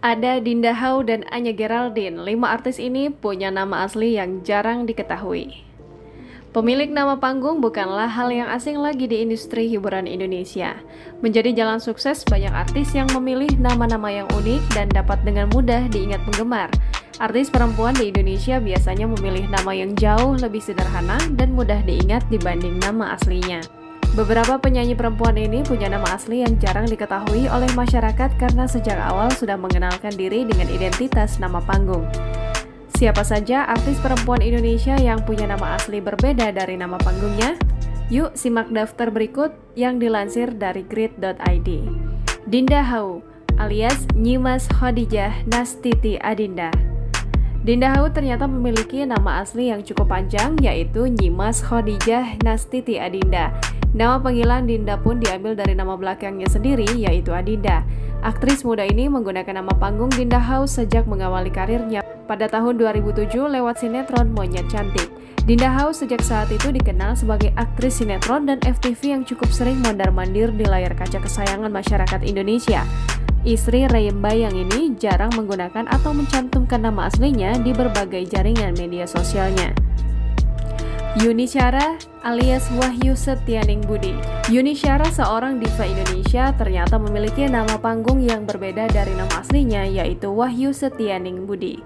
Ada Dinda Hau dan Anya Geraldine. 5 artis ini punya nama asli yang jarang diketahui. Pemilik nama panggung bukanlah hal yang asing lagi di industri hiburan Indonesia. Menjadi jalan sukses, banyak artis yang memilih nama-nama yang unik dan dapat dengan mudah diingat penggemar. Artis perempuan di Indonesia biasanya memilih nama yang jauh lebih sederhana dan mudah diingat dibanding nama aslinya. Beberapa penyanyi perempuan ini punya nama asli yang jarang diketahui oleh masyarakat karena sejak awal sudah mengenalkan diri dengan identitas nama panggung. Siapa saja artis perempuan Indonesia yang punya nama asli berbeda dari nama panggungnya? Yuk simak daftar berikut yang dilansir dari grid.id. Dinda Hau alias Nyimas Khadijah Nastiti Adinda. Dinda Hau ternyata memiliki nama asli yang cukup panjang, yaitu Nyimas Khadijah Nastiti Adinda. Nama panggilan Dinda pun diambil dari nama belakangnya sendiri, yaitu Adinda. Aktris muda ini menggunakan nama panggung Dinda Hau sejak mengawali karirnya pada tahun 2007 lewat sinetron Monyet Cantik. Dinda Hau sejak saat itu dikenal sebagai aktris sinetron dan FTV yang cukup sering mondar-mandir di layar kaca kesayangan masyarakat Indonesia. Istri Rayem Bayang ini jarang menggunakan atau mencantumkan nama aslinya di berbagai jaringan media sosialnya. Yuni Syara alias Wahyu Setianing Budi. Yuni Syara, seorang diva Indonesia, ternyata memiliki nama panggung yang berbeda dari nama aslinya, yaitu Wahyu Setianing Budi.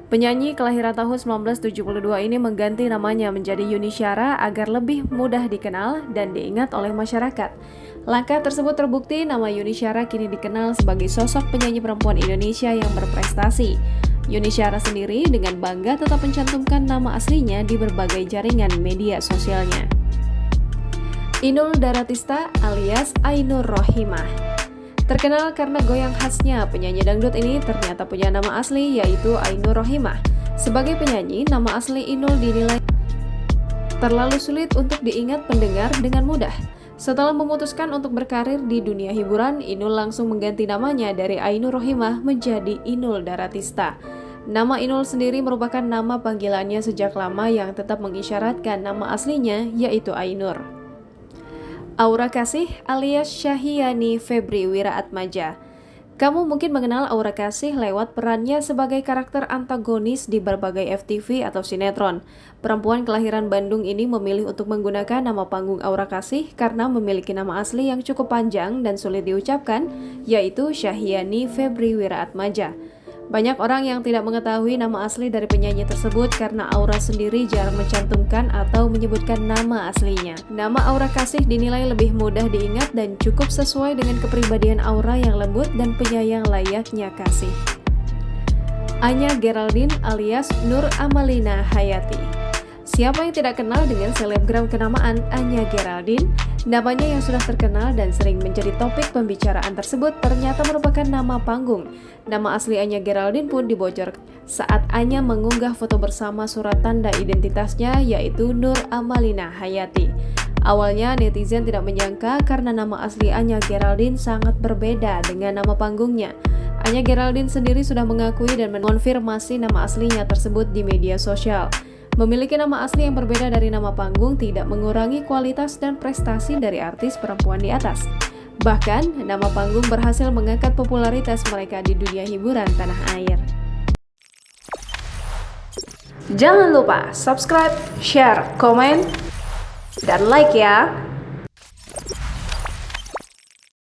Penyanyi kelahiran tahun 1972 ini mengganti namanya menjadi Yuni Syara agar lebih mudah dikenal dan diingat oleh masyarakat. Langkah tersebut terbukti. Nama Yuni Syara kini dikenal sebagai sosok penyanyi perempuan Indonesia yang berprestasi. Yuni Syara sendiri dengan bangga tetap mencantumkan nama aslinya di berbagai jaringan media sosialnya. Inul Daratista alias Ainur Rohimah. Terkenal karena goyang khasnya, penyanyi dangdut ini ternyata punya nama asli, yaitu Ainur Rohimah. Sebagai penyanyi, nama asli Inul dinilai terlalu sulit untuk diingat pendengar dengan mudah. Setelah memutuskan untuk berkarir di dunia hiburan, Inul langsung mengganti namanya dari Ainur Rohimah menjadi Inul Daratista. Nama Inul sendiri merupakan nama panggilannya sejak lama yang tetap mengisyaratkan nama aslinya, yaitu Ainur. Aura Kasih alias Syahiani Febri Wiraatmaja. Kamu mungkin mengenal Aura Kasih lewat perannya sebagai karakter antagonis di berbagai FTV atau sinetron. Perempuan kelahiran Bandung ini memilih untuk menggunakan nama panggung Aura Kasih karena memiliki nama asli yang cukup panjang dan sulit diucapkan, yaitu Syahiani Febri Wiraatmaja. Banyak orang yang tidak mengetahui nama asli dari penyanyi tersebut karena Aura sendiri jarang mencantumkan atau menyebutkan nama aslinya. Nama Aura Kasih dinilai lebih mudah diingat dan cukup sesuai dengan kepribadian Aura yang lembut dan penyayang layaknya Kasih. Anya Geraldine alias Nur Amalina Hayati. Siapa yang tidak kenal dengan selebgram kenamaan Anya Geraldine? Namanya yang sudah terkenal dan sering menjadi topik pembicaraan tersebut ternyata merupakan nama panggung. Nama asli Anya Geraldine pun dibocorkan saat Anya mengunggah foto bersama surat tanda identitasnya, yaitu Nur Amalina Hayati. Awalnya netizen tidak menyangka karena nama asli Anya Geraldine sangat berbeda dengan nama panggungnya. Anya Geraldine sendiri sudah mengakui dan mengonfirmasi nama aslinya tersebut di media sosial. Memiliki nama asli yang berbeda dari nama panggung tidak mengurangi kualitas dan prestasi dari artis perempuan di atas. Bahkan, nama panggung berhasil mengangkat popularitas mereka di dunia hiburan tanah air. Jangan lupa subscribe, share, komen, dan like ya!